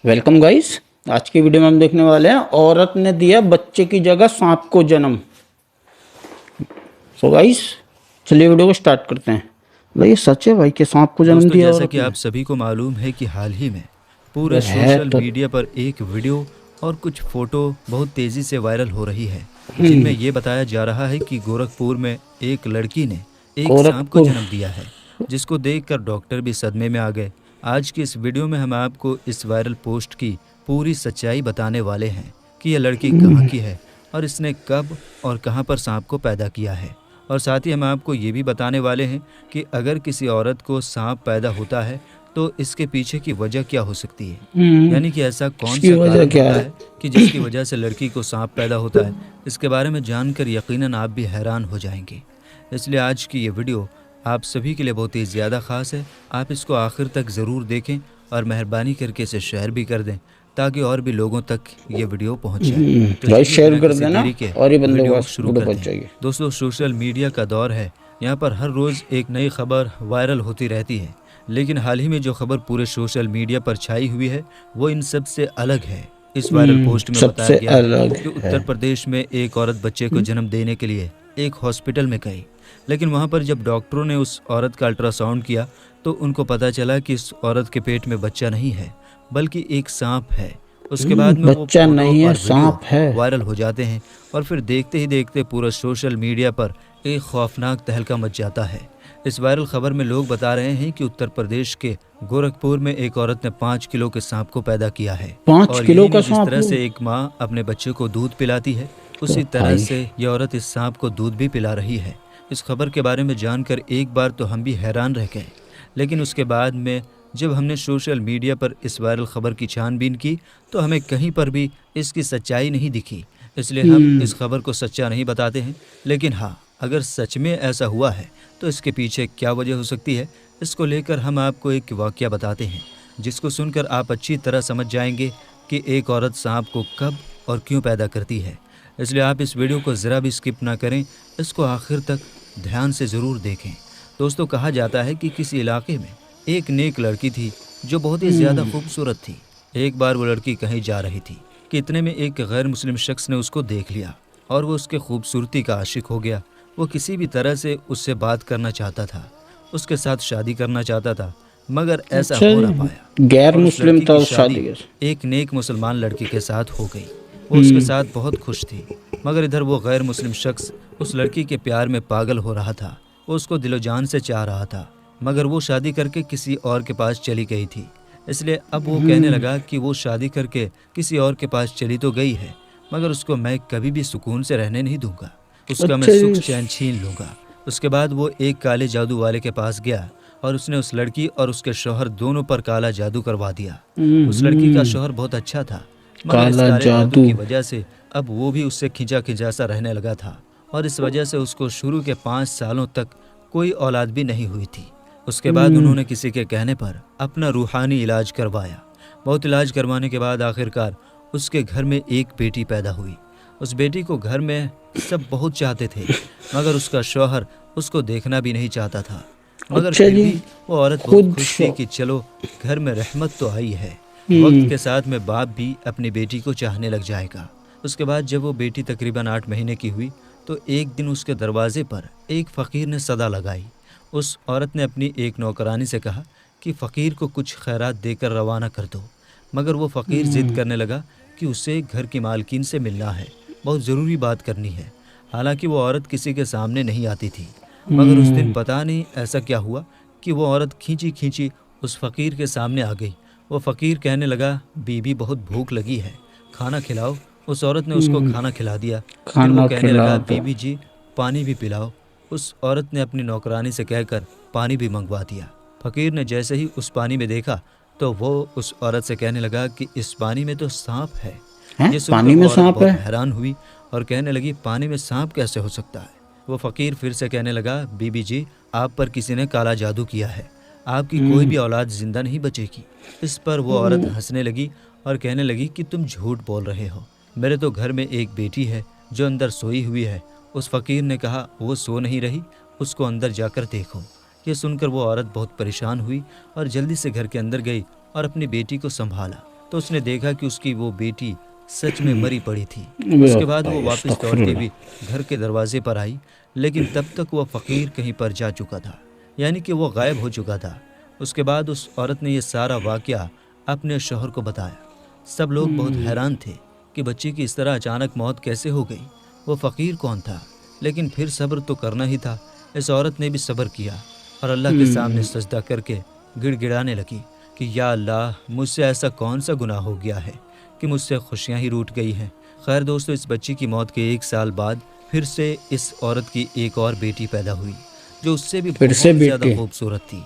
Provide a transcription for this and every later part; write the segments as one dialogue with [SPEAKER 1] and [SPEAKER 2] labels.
[SPEAKER 1] Welcome guys. आज की video में हम देखने वाले हैं औरत ने दिया बच्चे की जगह सांप को जन्म। सो गाइस चलिए वीडियो को स्टार्ट करते हैं। भाई ये सच है भाई कि सांप को जन्म
[SPEAKER 2] दोस्तों,
[SPEAKER 1] दिया
[SPEAKER 2] जैसा
[SPEAKER 1] औरत
[SPEAKER 2] कि
[SPEAKER 1] ने?
[SPEAKER 2] आप सभी को मालूम है कि हाल ही में पूरे
[SPEAKER 1] अगर है
[SPEAKER 2] सोशल
[SPEAKER 1] तो
[SPEAKER 2] मीडिया पर एक वीडियो और कुछ फोटो बहुत तेजी से वायरल हो रही है, जिनमें ये बताया जा रहा है कि गोरखपुर में एक लड़की ने एक सांप को
[SPEAKER 1] गोरखपुर।
[SPEAKER 2] जन्म दिया है, जिसको देखकर डॉक्टर भी सदमे में आ गए। आज की इस वीडियो में हम आपको इस वायरल पोस्ट की पूरी सच्चाई बताने वाले हैं कि यह लड़की कहाँ की है और इसने कब और कहाँ पर सांप को पैदा किया है। और साथ ही हम आपको ये भी बताने वाले हैं कि अगर किसी औरत को सांप पैदा होता है तो इसके पीछे की वजह क्या हो सकती है, यानी कि ऐसा कौन
[SPEAKER 1] इसकी
[SPEAKER 2] सा
[SPEAKER 1] वजह
[SPEAKER 2] कारण
[SPEAKER 1] क्या
[SPEAKER 2] होता
[SPEAKER 1] है?
[SPEAKER 2] है कि जिसकी वजह से लड़की को सांप पैदा होता है। इसके बारे में जानकर यकीनन आप भी हैरान हो जाएंगे। इसलिए आज की ये वीडियो आप सभी के लिए बहुत ही ज़्यादा ख़ास है। आप इसको आखिर तक ज़रूर देखें और मेहरबानी करके इसे शेयर भी कर दें ताकि और भी लोगों तक ये वीडियो पहुंच जाए। तो
[SPEAKER 1] भाई
[SPEAKER 2] चलिए
[SPEAKER 1] शेयर
[SPEAKER 2] बिना
[SPEAKER 1] कर
[SPEAKER 2] किसी
[SPEAKER 1] देना
[SPEAKER 2] देरी के
[SPEAKER 1] और ये बंदों के
[SPEAKER 2] वीडियो
[SPEAKER 1] पास
[SPEAKER 2] शुरू
[SPEAKER 1] वीडियो
[SPEAKER 2] करते
[SPEAKER 1] पहुंच
[SPEAKER 2] हैं।
[SPEAKER 1] जाएगी।
[SPEAKER 2] दोस्तों, सोशल मीडिया का दौर है, यहाँ पर हर रोज़ एक नई खबर वायरल होती रहती है, लेकिन हाल ही में जो खबर पूरे सोशल मीडिया पर छाई हुई है वो इन सब से अलग है। इस वायरल पोस्ट में बताया
[SPEAKER 1] सबसे
[SPEAKER 2] गया है
[SPEAKER 1] अलग
[SPEAKER 2] कि
[SPEAKER 1] है।
[SPEAKER 2] उत्तर प्रदेश में एक औरत बच्चे को जन्म देने के लिए एक हॉस्पिटल में गई, लेकिन वहाँ पर जब डॉक्टरों ने उस औरत का अल्ट्रासाउंड किया तो उनको पता चला कि इस औरत के पेट में बच्चा नहीं है बल्कि एक सांप है। उसके बाद में वो
[SPEAKER 1] बच्चा
[SPEAKER 2] फोटो
[SPEAKER 1] नहीं है,
[SPEAKER 2] और वीडियो
[SPEAKER 1] सांप है।
[SPEAKER 2] वायरल हो जाते हैं और फिर देखते ही देखते पूरा सोशल मीडिया पर एक खौफनाक तहलका मच जाता है। इस वायरल खबर में लोग बता रहे हैं कि उत्तर प्रदेश के गोरखपुर में एक औरत ने 5 किलो के सांप को पैदा किया है।
[SPEAKER 1] 5 किलो
[SPEAKER 2] यही
[SPEAKER 1] का
[SPEAKER 2] नहीं, जिस
[SPEAKER 1] सांप
[SPEAKER 2] तरह
[SPEAKER 1] हो
[SPEAKER 2] से एक माँ अपने बच्चे को दूध पिलाती है
[SPEAKER 1] तो
[SPEAKER 2] उसी तरह
[SPEAKER 1] भाई।
[SPEAKER 2] से यह औरत इस सांप को दूध भी पिला रही है। इस खबर के बारे में जानकर एक बार तो हम भी हैरान रह गए, लेकिन उसके बाद में जब हमने सोशल मीडिया पर इस वायरल खबर की छानबीन की तो हमें कहीं पर भी इसकी सच्चाई नहीं दिखी। इसलिए हम इस खबर को सच्चा नहीं बताते हैं, लेकिन हाँ, अगर सच में ऐसा हुआ है तो इसके पीछे क्या वजह हो सकती है, इसको लेकर हम आपको एक वाकया बताते हैं, जिसको सुनकर आप अच्छी तरह समझ जाएंगे कि एक औरत सांप को कब और क्यों पैदा करती है। इसलिए आप इस वीडियो को ज़रा भी स्किप ना करें, इसको आखिर तक ध्यान से ज़रूर देखें। दोस्तों, कहा जाता है कि किसी इलाके में एक नेक लड़की थी जो बहुत ही ज़्यादा खूबसूरत थी। एक बार वो लड़की कहीं जा रही थी कि इतने में एक गैर मुस्लिम शख्स ने उसको देख लिया और वो उसके खूबसूरती का आशिक हो गया। वो किसी भी तरह से उससे बात करना चाहता था, उसके साथ शादी करना चाहता था, मगर ऐसा
[SPEAKER 1] अच्छा
[SPEAKER 2] हो ना
[SPEAKER 1] जी,
[SPEAKER 2] पाया
[SPEAKER 1] गैर
[SPEAKER 2] और उस
[SPEAKER 1] मुस्लिम
[SPEAKER 2] लड़की
[SPEAKER 1] था
[SPEAKER 2] की
[SPEAKER 1] और
[SPEAKER 2] शादी
[SPEAKER 1] शादी कर।
[SPEAKER 2] एक नेक मुसलमान लड़के के साथ हो गई। वो उसके साथ बहुत खुश थी, मगर इधर वो गैर मुस्लिम शख्स उस लड़की के प्यार में पागल हो रहा था। वो उसको दिलो जान से चाह रहा था, मगर वो शादी करके किसी और के पास चली गई थी। इसलिए अब वो कहने लगा कि वो शादी करके किसी और के पास चली तो गई है, मगर उसको मैं कभी भी सुकून से रहने नहीं दूंगा, उसका मैं
[SPEAKER 1] अच्छा
[SPEAKER 2] सुख
[SPEAKER 1] जी।
[SPEAKER 2] चैन छीन लूंगा। उसके बाद वो एक काले जादू वाले के पास गया और उसने उस लड़की और उसके शौहर दोनों पर काला जादू करवा दिया। उस लड़की का शौहर बहुत अच्छा था, मगर इस
[SPEAKER 1] काला
[SPEAKER 2] काले जादू
[SPEAKER 1] जादू।
[SPEAKER 2] की वजह से अब वो भी उससे खिंचा खिंचा सा रहने लगा था और इस वजह से उसको शुरू के 5 सालों तक कोई औलाद भी नहीं हुई थी। उसके बाद उन्होंने किसी के कहने पर अपना रूहानी इलाज करवाया। बहुत इलाज करवाने के बाद आखिरकार उसके घर में एक बेटी पैदा हुई। उस बेटी को घर में सब बहुत चाहते थे, मगर उसका शौहर उसको देखना भी नहीं चाहता था। मगर
[SPEAKER 1] अच्छा
[SPEAKER 2] फिर
[SPEAKER 1] जी।
[SPEAKER 2] भी वो औरत बहुत
[SPEAKER 1] खुद
[SPEAKER 2] खुश थी
[SPEAKER 1] शो।
[SPEAKER 2] कि चलो घर में रहमत तो आई है। वक्त के साथ में बाप भी अपनी बेटी को चाहने लग जाएगा। उसके बाद जब वो बेटी तकरीबन 8 महीने की हुई तो एक दिन उसके दरवाजे पर एक फ़कीर ने सदा लगाई। उस औरत ने अपनी एक नौकरानी से कहा कि फ़कीर को कुछ खैरात देकर रवाना कर दो, मगर वो फ़कीर ज़िद करने लगा कि उसे घर की मालकिन से मिलना है, बहुत ज़रूरी बात करनी है। हालांकि वो औरत किसी के सामने नहीं आती थी, मगर उस दिन पता नहीं ऐसा क्या हुआ कि वो औरत खींची खींची उस फ़कीर के सामने आ गई। वो फ़कीर कहने लगा, बीबी बहुत भूख लगी है, खाना खिलाओ। उस औरत ने उसको खाना खिला दिया। फिर वो
[SPEAKER 1] खाना
[SPEAKER 2] कहने
[SPEAKER 1] खिला
[SPEAKER 2] लगा,
[SPEAKER 1] दो।
[SPEAKER 2] बीबी जी पानी भी पिलाओ। उस औरत ने अपनी नौकरानी से कहकर पानी भी मंगवा दिया। फ़कीर ने जैसे ही उस पानी में देखा तो वो उस औरत से कहने लगा कि इस पानी में तो सांप है।
[SPEAKER 1] हैं?
[SPEAKER 2] ये सुनकर
[SPEAKER 1] पानी
[SPEAKER 2] वो
[SPEAKER 1] में
[SPEAKER 2] औरत
[SPEAKER 1] सांप
[SPEAKER 2] बहुत
[SPEAKER 1] है?
[SPEAKER 2] हैरान हुई और कहने लगी, पानी में सांप कैसे हो सकता है। वो फ़कीर फिर से कहने लगा, बीबी जी आप पर किसी ने काला जादू किया है, आपकी कोई भी औलाद जिंदा नहीं बचेगी। इस पर वो औरत हंसने लगी और कहने लगी कि तुम झूठ बोल रहे हो, मेरे तो घर में एक बेटी है जो अंदर सोई हुई है। उस फ़कीर ने कहा, वो सो नहीं रही, उसको अंदर जाकर देखो। ये सुनकर वो औरत बहुत परेशान हुई और जल्दी से घर के अंदर गई और अपनी बेटी को संभाला। तो उसने देखा कि उसकी वो बेटी सच में मरी पड़ी थी।
[SPEAKER 1] अबे
[SPEAKER 2] उसके बाद वो
[SPEAKER 1] भाई,
[SPEAKER 2] वापस दौड़ती
[SPEAKER 1] अस्तगफिरुल्लाह।
[SPEAKER 2] हुई घर के दरवाजे पर आई, लेकिन तब तक वह फ़कीर कहीं पर जा चुका था, यानी कि वो गायब हो चुका था। उसके बाद उस औरत ने ये सारा वाक़या अपने शौहर को बताया। सब लोग बहुत हैरान थे कि बच्चे की इस तरह अचानक मौत कैसे हो गई, वो फ़कीर कौन था। लेकिन फिर सब्र तो करना ही था। इस औरत ने भी सब्र किया और अल्लाह के सामने सजदा करके गिड़गिड़ाने लगी कि या अल्लाह, मुझसे ऐसा कौन सा गुनाह हो गया है कि मुझसे खुशियां ही रूठ गई हैं। खैर दोस्तों, इस बच्ची की मौत के 1 साल बाद फिर से इस औरत की एक और बेटी पैदा हुई, जो उससे भी
[SPEAKER 1] फिर से
[SPEAKER 2] बहुत ज़्यादा
[SPEAKER 1] बेटी।
[SPEAKER 2] खूबसूरत थी।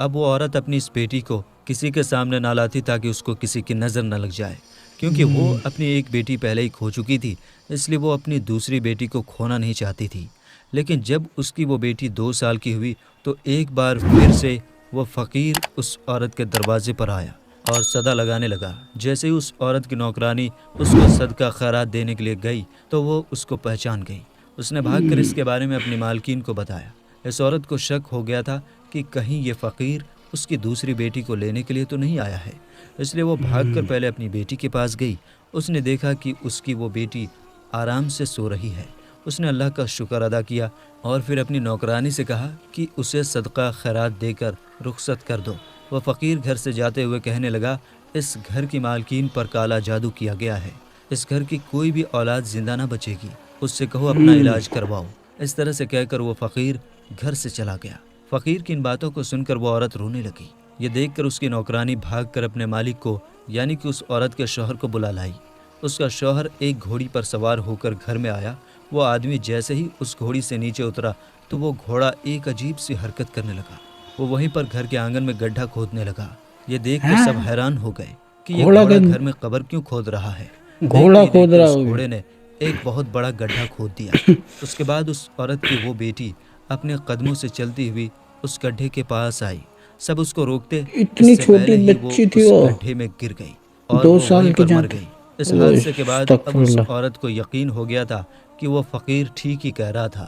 [SPEAKER 2] अब वो औरत अपनी इस बेटी को किसी के सामने ना लाती ताकि उसको किसी की नज़र न लग जाए, क्योंकि वो अपनी एक बेटी पहले ही खो चुकी थी, इसलिए वो अपनी दूसरी बेटी को खोना नहीं चाहती थी। लेकिन जब उसकी वो बेटी 2 साल की हुई तो एक बार फिर से वो फ़कीर उस औरत के दरवाजे पर आया और सदा लगाने लगा। जैसे ही उस औरत की नौकरानी उसको सदका खैरात देने के लिए गई तो वो उसको पहचान गई। उसने भागकर इसके बारे में अपनी मालकिन को बताया। इस औरत को शक हो गया था कि कहीं ये फ़कीर उसकी दूसरी बेटी को लेने के लिए तो नहीं आया है, इसलिए वो भागकर पहले अपनी बेटी के पास गई। उसने देखा कि उसकी वो बेटी आराम से सो रही है। उसने अल्लाह का शुक्र अदा किया और फिर अपनी नौकरानी से कहा कि उसे सदका खैरात देकर रुखसत कर दो। वह फ़कीर घर से जाते हुए कहने लगा, इस घर की मालकीन पर काला जादू किया गया है, इस घर की कोई भी औलाद जिंदा ना बचेगी, उससे कहो अपना इलाज करवाओ। इस तरह से कहकर वो फ़कीर घर से चला गया। फ़कीर की इन बातों को सुनकर वो औरत रोने लगी। ये देखकर उसकी नौकरानी भागकर अपने मालिक को, यानी कि उस औरत के शौहर को बुला लाई। उसका शौहर एक घोड़ी पर सवार होकर घर में आया। वो आदमी जैसे ही उस घोड़ी से नीचे उतरा तो वो घोड़ा एक अजीब सी हरकत करने लगा। वो वहीं पर घर के आंगन में गड्ढा खोदने लगा। ये देखकर सब हैरान हो गए कि ये
[SPEAKER 1] घोड़ा
[SPEAKER 2] घोड़ा
[SPEAKER 1] के
[SPEAKER 2] घर में कब्र क्यों खोद रहा है।
[SPEAKER 1] घोड़ा
[SPEAKER 2] देखते ही
[SPEAKER 1] खोद
[SPEAKER 2] देखते
[SPEAKER 1] रहा
[SPEAKER 2] उस
[SPEAKER 1] होगा।
[SPEAKER 2] घोड़े ने एक बहुत बड़ा गड्ढा खोद दिया। उसके बाद उस औरत की वो बेटी अपने कदमों से चलती हुई उस गड्ढे के पास आई। सब उसको रोकते,
[SPEAKER 1] इतनी
[SPEAKER 2] इससे
[SPEAKER 1] छोटी
[SPEAKER 2] पहले ही वो
[SPEAKER 1] बच्ची थी
[SPEAKER 2] उस
[SPEAKER 1] वो,
[SPEAKER 2] गड्ढे में गिर गई और
[SPEAKER 1] 2
[SPEAKER 2] वो
[SPEAKER 1] साल
[SPEAKER 2] वहीं
[SPEAKER 1] की
[SPEAKER 2] पर मर
[SPEAKER 1] जान।
[SPEAKER 2] गई। इस
[SPEAKER 1] ओ
[SPEAKER 2] हादसे के बाद अब उस
[SPEAKER 1] अस्तगफिरुल्लाह।
[SPEAKER 2] औरत को यकीन हो गया था कि वो फ़कीर ठीक ही कह रहा था।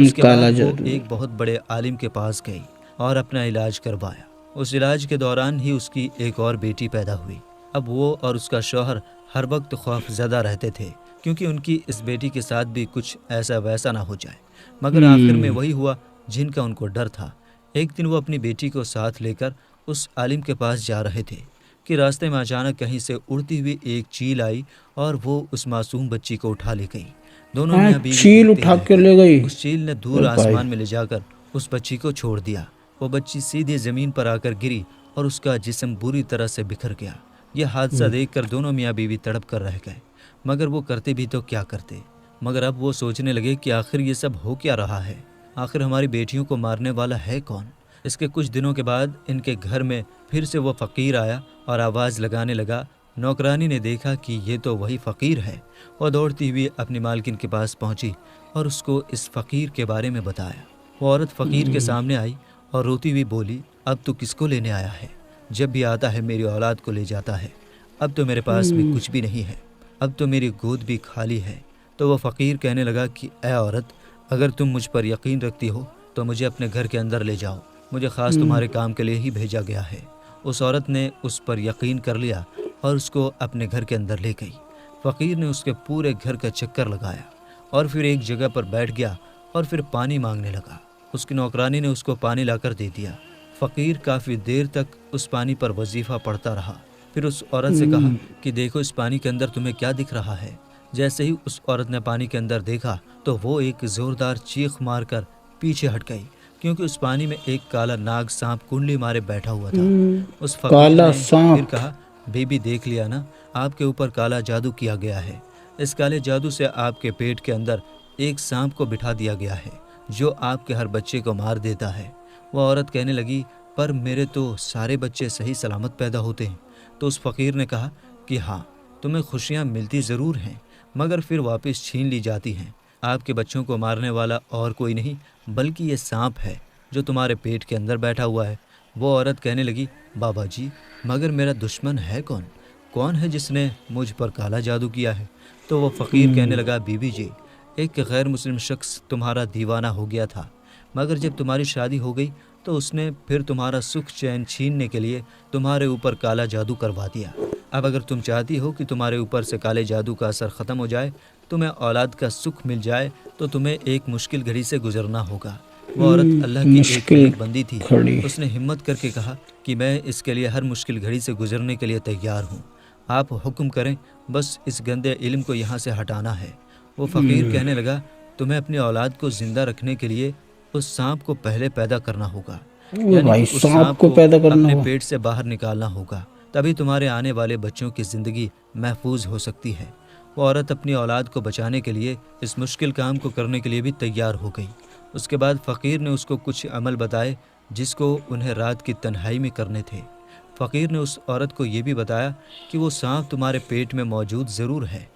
[SPEAKER 2] उसके
[SPEAKER 1] काला
[SPEAKER 2] बाद वो
[SPEAKER 1] जादू।
[SPEAKER 2] एक बहुत बड़े आलिम के पास गई और अपना इलाज करवाया। उस इलाज के दौरान ही उसकी एक और बेटी पैदा हुई। अब वो और उसका शौहर हर वक्त खौफज़दा रहते थे, क्योंकि उनकी इस बेटी के साथ भी कुछ ऐसा वैसा ना हो जाए। मगर आखिर में वही हुआ जिनका उनको डर था। एक दिन वो अपनी बेटी को साथ लेकर उस आलिम के पास जा रहे थे कि रास्ते में अचानक कहीं से उड़ती हुई एक चील आई और वो उस मासूम बच्ची को उठा ले गई। दोनों
[SPEAKER 1] हाँ,
[SPEAKER 2] मियाँ बीवी
[SPEAKER 1] चील
[SPEAKER 2] देखते ही
[SPEAKER 1] उठा
[SPEAKER 2] रह
[SPEAKER 1] के
[SPEAKER 2] गए।
[SPEAKER 1] ले गई।
[SPEAKER 2] उस चील ने
[SPEAKER 1] ओ
[SPEAKER 2] दूर
[SPEAKER 1] भाई।
[SPEAKER 2] आसमान में ले जाकर उस बच्ची को छोड़ दिया। वो बच्ची सीधे ज़मीन पर आकर गिरी और उसका जिस्म बुरी तरह से बिखर गया। यह हादसा देखकर दोनों मियाँ बीवी तड़प कर रह गए, मगर वो करते भी तो क्या करते। मगर अब वो सोचने लगे कि आखिर ये सब हो क्या रहा है, आखिर हमारी बेटियों को मारने वाला है कौन। इसके कुछ दिनों के बाद इनके घर में फिर से वो फ़कीर आया और आवाज़ लगाने लगा। नौकरानी ने देखा कि ये तो वही फ़कीर है। वह दौड़ती हुई अपनी मालकिन के पास पहुंची और उसको इस फ़कीर के बारे में बताया। वो औरत फ़कीर के सामने आई और रोती हुई बोली, अब तू किसको लेने आया है? जब भी आता है मेरी औलाद को ले जाता है। अब तो मेरे पास भी कुछ भी नहीं है, अब तो मेरी गोद भी खाली है। तो वह फ़कीर कहने लगा कि ऐ औरत, अगर तुम मुझ पर यकीन रखती हो तो मुझे अपने घर के अंदर ले जाओ, मुझे ख़ास तुम्हारे काम के लिए ही भेजा गया है। उस औरत ने उस पर यकीन कर लिया और उसको अपने घर के अंदर ले गई। फ़कीर ने उसके पूरे घर का चक्कर लगाया और फिर एक जगह पर बैठ गया और फिर पानी मांगने लगा। उसकी नौकरानी ने उसको पानी लाकर दे दिया। फ़कीर काफ़ी देर तक उस पानी पर वजीफ़ा पढ़ता रहा। फिर उस औरत से कहा कि देखो इस पानी के अंदर तुम्हें क्या दिख रहा है। जैसे ही उस औरत ने पानी के अंदर देखा तो वो एक ज़ोरदार चीख मारकर पीछे हट गई, क्योंकि उस पानी में एक काला नाग सांप कुंडली मारे बैठा हुआ था। उस फ़कीर
[SPEAKER 1] काला
[SPEAKER 2] ने फिर
[SPEAKER 1] सांप।
[SPEAKER 2] कहा, बेबी देख लिया ना, आपके ऊपर काला जादू किया गया है। इस काले जादू से आपके पेट के अंदर एक सांप को बिठा दिया गया है, जो आपके हर बच्चे को मार देता है। वह औरत कहने लगी, पर मेरे तो सारे बच्चे सही सलामत पैदा होते हैं। तो उस फ़कीर ने कहा कि हाँ, तुम्हें खुशियाँ मिलती ज़रूर हैं, मगर फिर वापस छीन ली जाती हैं। आपके बच्चों को मारने वाला और कोई नहीं बल्कि ये सांप है जो तुम्हारे पेट के अंदर बैठा हुआ है। वो औरत कहने लगी, बाबा जी, मगर मेरा दुश्मन है कौन? कौन है जिसने मुझ पर काला जादू किया है? तो वो फ़कीर कहने लगा, बीबी जी, एक गैर मुस्लिम शख्स तुम्हारा दीवाना हो गया था, मगर जब तुम्हारी शादी हो गई तो उसने फिर तुम्हारा सुख चैन छीनने के लिए तुम्हारे ऊपर काला जादू करवा दिया। अब अगर तुम चाहती हो कि तुम्हारे ऊपर से काले जादू का असर ख़त्म हो जाए, तुम्हें औलाद का सुख मिल जाए, तो तुम्हें एक मुश्किल घड़ी से गुजरना होगा। वो औरत अल्लाह की एक
[SPEAKER 1] मुश्किल
[SPEAKER 2] नेक बंदी थी।
[SPEAKER 1] घड़ी।
[SPEAKER 2] उसने हिम्मत करके कहा कि मैं इसके लिए हर मुश्किल घड़ी से गुजरने के लिए तैयार हूँ। आप हुक्म करें, बस इस गंदे इल्म को यहाँ से हटाना है। वो फ़कीर कहने लगा, तुम्हें अपनी औलाद को ज़िंदा रखने के लिए उस सांप को पहले पैदा करना होगा, यानी
[SPEAKER 1] भाई
[SPEAKER 2] कि उस
[SPEAKER 1] सांप
[SPEAKER 2] सांप
[SPEAKER 1] को पैदा करना
[SPEAKER 2] अपने
[SPEAKER 1] हुआ।
[SPEAKER 2] पेट से बाहर निकालना होगा, तभी तुम्हारे आने वाले बच्चों की ज़िंदगी महफूज हो सकती है। वो औरत अपनी औलाद को बचाने के लिए इस मुश्किल काम को करने के लिए भी तैयार हो गई। उसके बाद फ़कीर ने उसको कुछ अमल बताए जिसको उन्हें रात की तन्हाई में करने थे। फ़कीर ने उस औरत को ये भी बताया कि वो सांप तुम्हारे पेट में मौजूद ज़रूर है,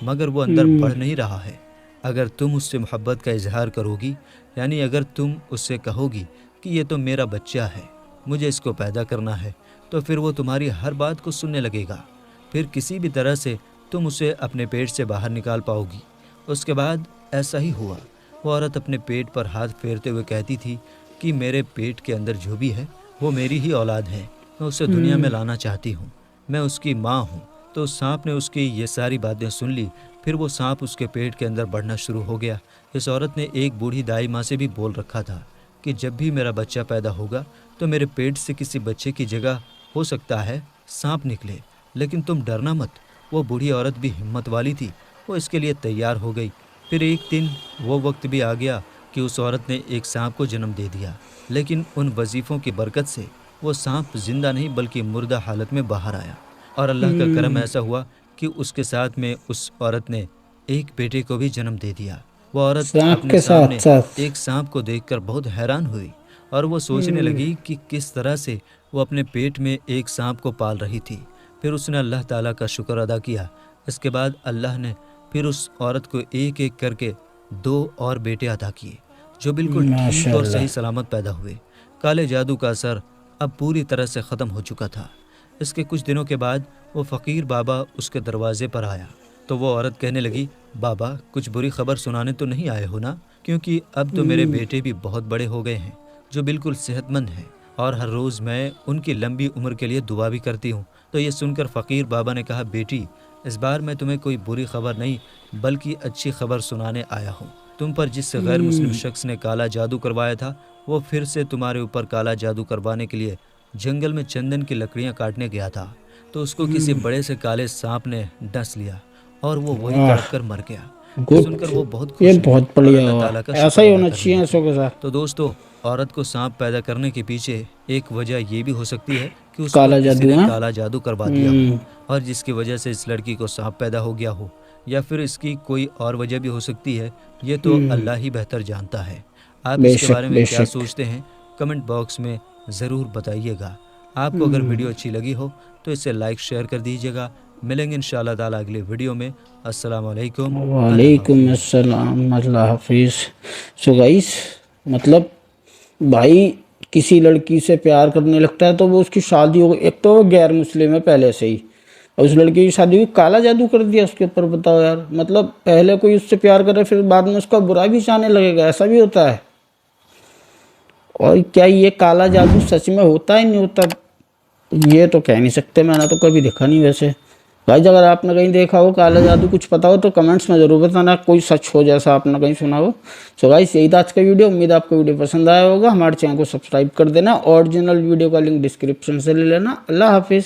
[SPEAKER 2] मगर वो अंदर बढ़ नहीं रहा है। अगर तुम उससे मोहब्बत का इजहार करोगी, यानी अगर तुम उससे कहोगी कि ये तो मेरा बच्चा है, मुझे इसको पैदा करना है, तो फिर वो तुम्हारी हर बात को सुनने लगेगा। फिर किसी भी तरह से तुम उसे अपने पेट से बाहर निकाल पाओगी। उसके बाद ऐसा ही हुआ। वो औरत अपने पेट पर हाथ फेरते हुए कहती थी कि मेरे पेट के अंदर जो भी है वो मेरी ही औलाद है, मैं उसे दुनिया में लाना चाहती हूँ, मैं उसकी माँ हूँ। तो उस सांप ने उसकी ये सारी बातें सुन ली। फिर वो सांप उसके पेट के अंदर बढ़ना शुरू हो गया। इस औरत ने एक बूढ़ी दाई माँ से भी बोल रखा था कि जब भी मेरा बच्चा पैदा होगा तो मेरे पेट से किसी बच्चे की जगह हो सकता है सांप निकले, लेकिन तुम डरना मत। वो बूढ़ी औरत भी हिम्मत वाली थी, वो इसके लिए तैयार हो गई। फिर एक दिन वो वक्त भी आ गया कि उस औरत ने एक सांप को जन्म दे दिया, लेकिन उन वजीफ़ों की बरकत से वो सांप जिंदा नहीं बल्कि मुर्दा हालत में बाहर आया। और अल्लाह का करम ऐसा हुआ कि उसके साथ में उस औरत ने एक बेटे को भी जन्म दे दिया। वो औरत
[SPEAKER 1] सांप
[SPEAKER 2] अपने
[SPEAKER 1] के
[SPEAKER 2] सामने
[SPEAKER 1] साथ
[SPEAKER 2] एक सांप को देखकर बहुत हैरान हुई और वो सोचने लगी कि किस तरह से वो अपने पेट में एक सांप को पाल रही थी। फिर उसने अल्लाह ताला का शुक्र अदा किया। इसके बाद अल्लाह ने फिर उस औरत को एक एक करके 2 और बेटे अदा किए, जो बिल्कुल ठीक और
[SPEAKER 1] माशाल्लाह।
[SPEAKER 2] सही सलामत पैदा हुए। काले जादू का असर अब पूरी तरह से ख़त्म हो चुका था। इसके कुछ दिनों के बाद वो फ़कीर बाबा उसके दरवाजे पर आया तो वो औरत कहने लगी, बाबा कुछ बुरी खबर सुनाने तो नहीं आए हो ना, क्योंकि अब तो मेरे बेटे भी बहुत बड़े हो गए हैं जो बिल्कुल सेहतमंद हैं और हर रोज़ मैं उनकी लंबी उम्र के लिए दुआ भी करती हूँ। तो ये सुनकर फ़कीर बाबा ने कहा, बेटी इस बार मैं तुम्हें कोई बुरी खबर नहीं बल्कि अच्छी खबर सुनाने आया हूँ। तुम पर जिस गैर मुस्लिम शख्स ने काला जादू करवाया था वो फिर से तुम्हारे ऊपर काला जादू करवाने के लिए जंगल में चंदन की लकड़ियाँ काटने गया था, तो उसको किसी बड़े से काले सांप ने डस लिया और वो वहीं
[SPEAKER 1] वाह,
[SPEAKER 2] तड़प कर मर गया। ये
[SPEAKER 1] गुड।
[SPEAKER 2] सुनकर वो बहुत
[SPEAKER 1] ये
[SPEAKER 2] खुश हुई
[SPEAKER 1] बहुत
[SPEAKER 2] और
[SPEAKER 1] बढ़िया
[SPEAKER 2] अल्लाह
[SPEAKER 1] हुआ,
[SPEAKER 2] ताला का
[SPEAKER 1] ऐसा
[SPEAKER 2] शुक्र
[SPEAKER 1] ही
[SPEAKER 2] अदा
[SPEAKER 1] होना
[SPEAKER 2] करने
[SPEAKER 1] चाहिए
[SPEAKER 2] लगी।
[SPEAKER 1] ऐसों के साथ।
[SPEAKER 2] तो दोस्तों, औरत को सांप पैदा करने के पीछे एक वजह ये भी हो सकती है कि उस पर
[SPEAKER 1] काला
[SPEAKER 2] किसी
[SPEAKER 1] जादू
[SPEAKER 2] ने
[SPEAKER 1] है।
[SPEAKER 2] काला जादू करवा दिया हो और जिसकी वजह से इस लड़की को सांप पैदा हो गया हो, या फिर इसकी कोई और वजह भी हो सकती है। ये तो अल्लाह ही बेहतर जानता है। आप इसके
[SPEAKER 1] बेशक
[SPEAKER 2] बारे में क्या
[SPEAKER 1] बेशक।
[SPEAKER 2] सोचते हैं कमेंट बॉक्स में ज़रूर बताइएगा। आपको अगर वीडियो अच्छी लगी हो तो इसे लाइक शेयर कर दीजिएगा। मिलेंगे इंशाअल्लाह ताला अगले वीडियो में। अस्सलाम वालेकुम, अल्लाह
[SPEAKER 1] वालेकुम
[SPEAKER 2] हाफिज़।
[SPEAKER 1] अस्सलाम, अल्लाह हाफिज़। सो गाइस, मतलब भाई किसी लड़की से प्यार करने लगता है तो वो उसकी शादी हो गई, एक तो वो गैर मुस्लिम है पहले से ही, और उस लड़की की शादी हुई, काला जादू कर दिया उसके ऊपर। बताओ यार, मतलब पहले कोई उससे प्यार करे फिर बाद में उसका बुरा भी चाहने लगेगा, ऐसा भी होता है। और क्या ये काला जादू सच में होता है नहीं होता, ये तो कह नहीं सकते, मैंने तो कभी देखा नहीं। वैसे भाई अगर आपने कहीं देखा हो काला जादू, कुछ पता हो तो कमेंट्स में ज़रूर बताना, कोई सच हो जैसा आपने कहीं सुना हो। सो गाइस, यही था आज का वीडियो। उम्मीद है आपको वीडियो पसंद आया होगा। हमारे चैनल को सब्सक्राइब कर देना, ओरिजिनल वीडियो का लिंक डिस्क्रिप्शन से ले लेना। अल्लाह हाफिज़।